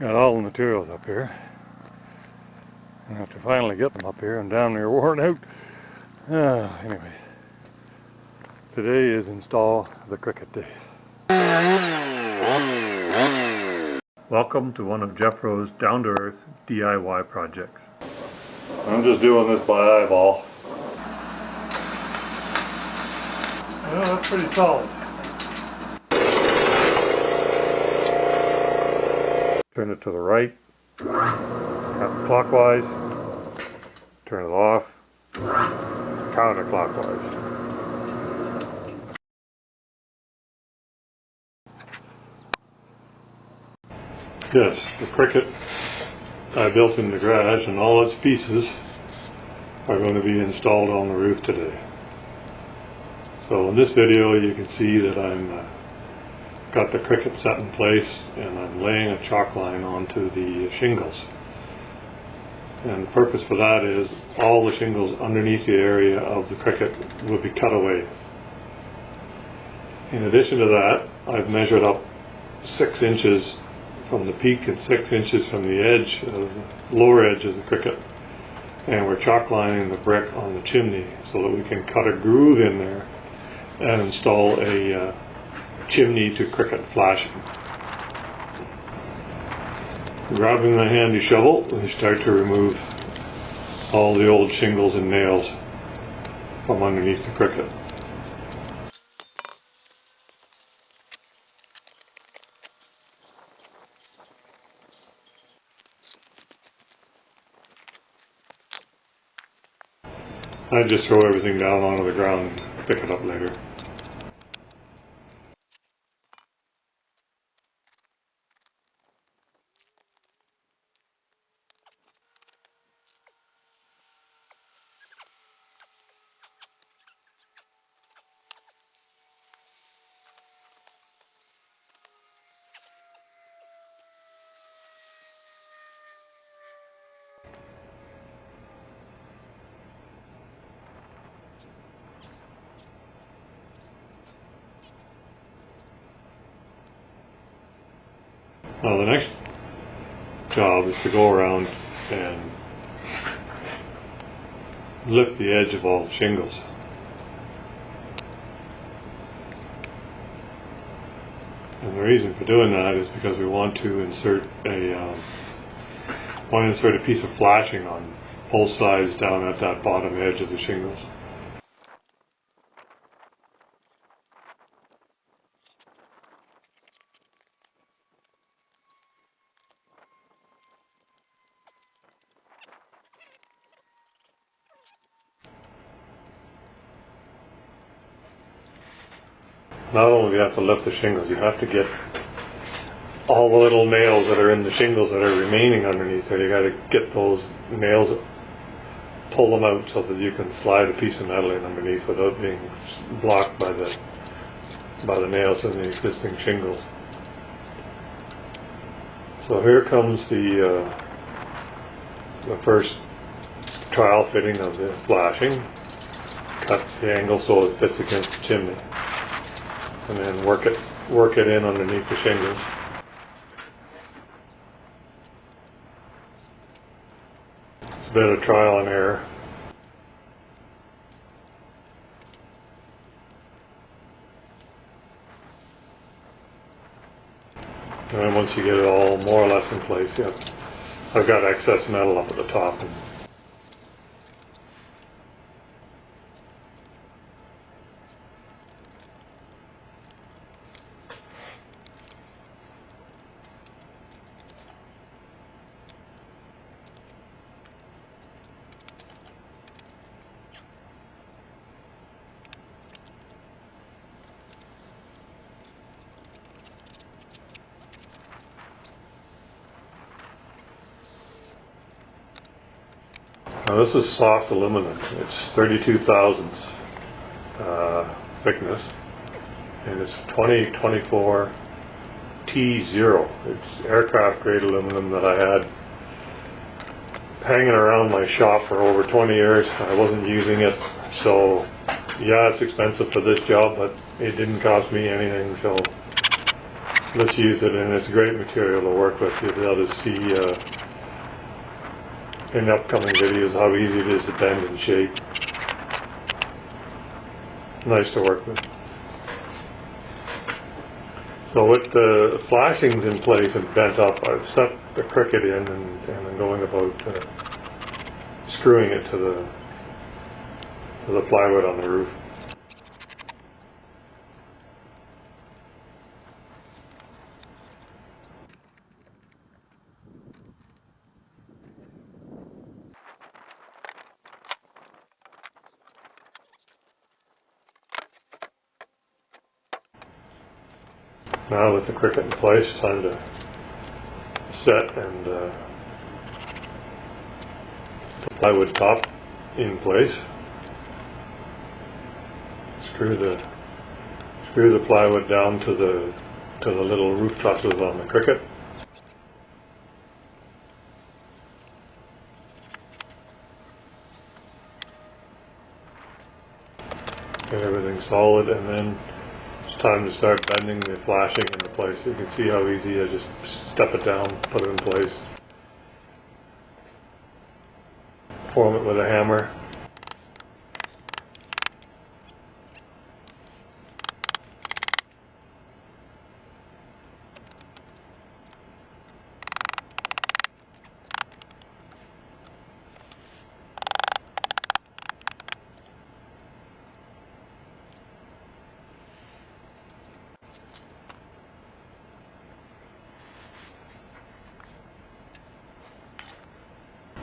Got all the materials up here. And after finally get them up here, I'm down there worn out. Anyway, today is install the cricket day. Welcome to one of Jeffro's down-to-earth DIY projects. I'm just doing this by eyeball. Well, that's pretty solid. Turn it to the right, counterclockwise, turn it off, counterclockwise. Yes, the cricket I built in the garage and all its pieces are going to be installed on the roof today. So in this video you can see that I'm got the cricket set in place and I'm laying a chalk line onto the shingles. And the purpose for that is all the shingles underneath the area of the cricket will be cut away. In addition to that, I've measured up 6 inches from the peak and 6 inches from the edge of the lower edge of the cricket. And we're chalk lining the brick on the chimney so that we can cut a groove in there and install a chimney to cricket flashing. Grabbing my handy shovel, we start to remove all the old shingles and nails from underneath the cricket. I just throw everything down onto the ground and pick it up later. Now the next job is to go around and lift the edge of all the shingles. And the reason for doing that is because we want to insert a piece of flashing on both sides down at that bottom edge of the shingles. Not only do you have to lift the shingles, you have to get all the little nails that are in the shingles that are remaining underneath there. You got to get those nails, pull them out so that you can slide a piece of metal in underneath without being blocked by the nails in the existing shingles. So here comes the first trial fitting of the flashing. Cut the angle so it fits against the chimney. And then work it in underneath the shingles. It's a bit of trial and error. And then once you get it all more or less in place, yeah, I've got excess metal up at the top. Now this is soft aluminum. It's 32 thousandths thickness, and it's 2024 T0. It's aircraft grade aluminum that I had hanging around my shop for over 20 years. I wasn't using it, so yeah, it's expensive for this job, but it didn't cost me anything, so let's use it, and it's a great material to work with. You'll be able to see in upcoming videos how easy it is to bend and shape. Nice to work with. So with the flashings in place and bent up, I've set the cricket in and I'm going about screwing it to the plywood on the roof. Now with the cricket in place, it's time to set and the plywood top in place. Screw the plywood down to the little roof trusses on the cricket. Get everything solid, and then it's time to start bending the flashing into place. You can see how easy I just step it down, put it in place, form it with a hammer.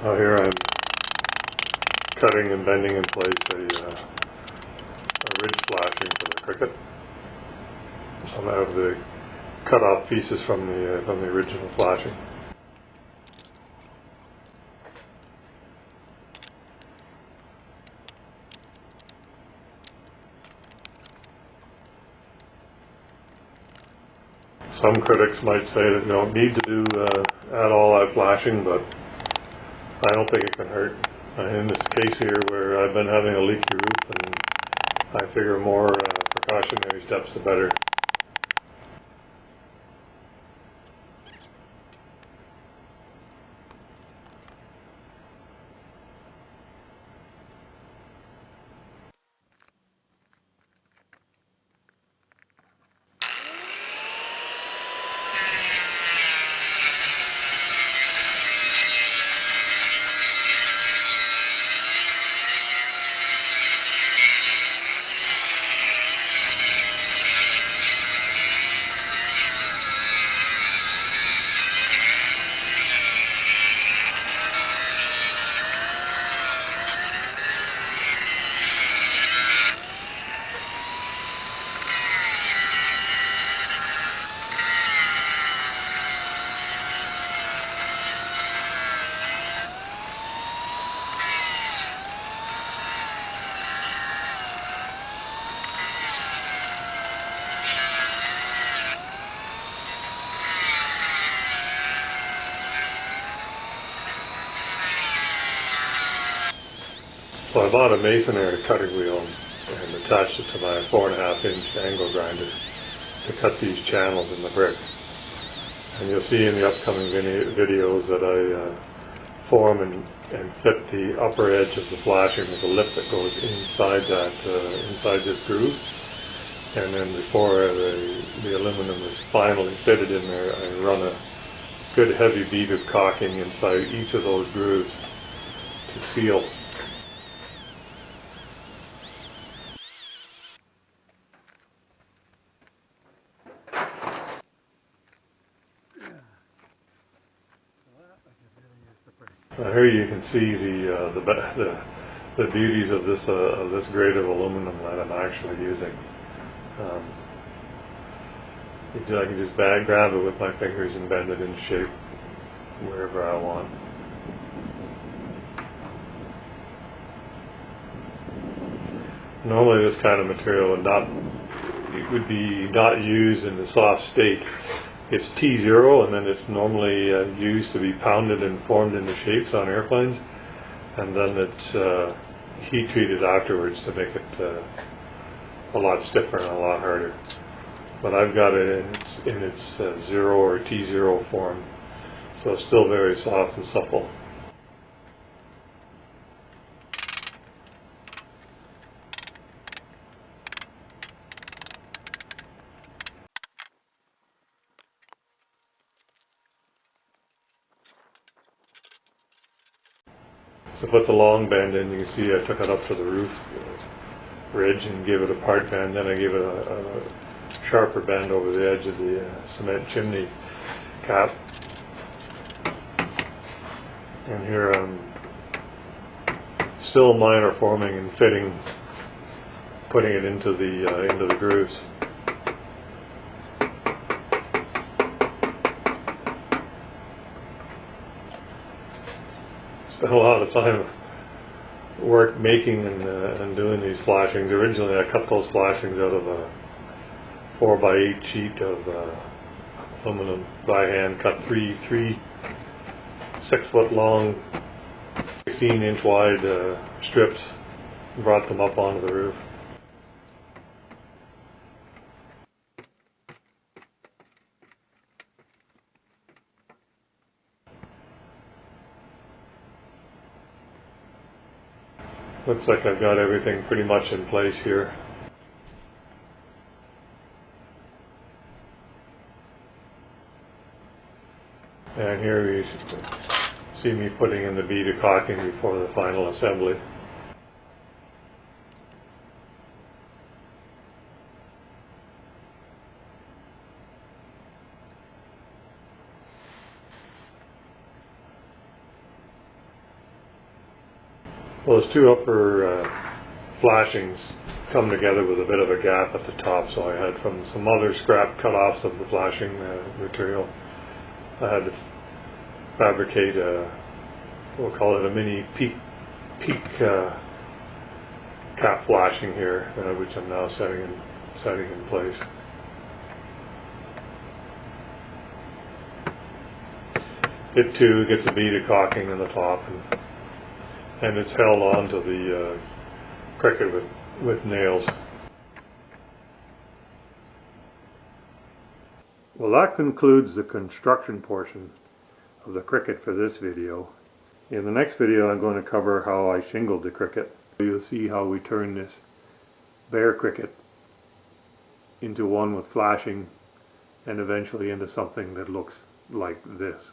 Now here I'm cutting and bending in place a ridge flashing for the cricket. Some of the cut off pieces from the original flashing. Some critics might say that you don't need to do add all that flashing, but I don't think it can hurt. In this case here, where I've been having a leaky roof, and I figure more precautionary steps the better. So I bought a Masonry cutting wheel and attached it to my 4.5-inch angle grinder to cut these channels in the brick. And you'll see in the upcoming videos that I form and fit the upper edge of the flashing with a lip that goes inside inside this groove. And then before the aluminum is finally fitted in there, I run a good heavy bead of caulking inside each of those grooves to seal. Here you can see the beauties of this grade of aluminum that I'm actually using. I can just grab it with my fingers and bend it into shape wherever I want. Normally this kind of material would be not used in the soft state. It's T0, and then it's normally used to be pounded and formed into shapes on airplanes, and then it's heat treated afterwards to make it a lot stiffer and a lot harder. But I've got it, and in its 0 or T0 form, so it's still very soft and supple. To put the long bend in, you can see I took it up to the roof ridge and gave it a part bend, then I gave it a sharper bend over the edge of the cement chimney cap. And here I'm still minor forming and fitting, putting it into the grooves. Spent a lot of time work making and doing these flashings. Originally I cut those flashings out of a 4x8 sheet of aluminum by hand, cut three 6-foot long 16-inch wide strips and brought them up onto the roof. Looks like I've got everything pretty much in place here. And here you see me putting in the bead of caulking before the final assembly. Those two upper flashings come together with a bit of a gap at the top, so I had from some other scrap cut-offs of the flashing material, I had to fabricate we'll call it a mini peak cap flashing here, which I'm now setting in place. It too gets a bead of caulking on the top, and it's held onto the cricket with nails. Well, that concludes the construction portion of the cricket for this video. In the next video I'm going to cover how I shingled the cricket. You'll see how we turn this bare cricket into one with flashing and eventually into something that looks like this.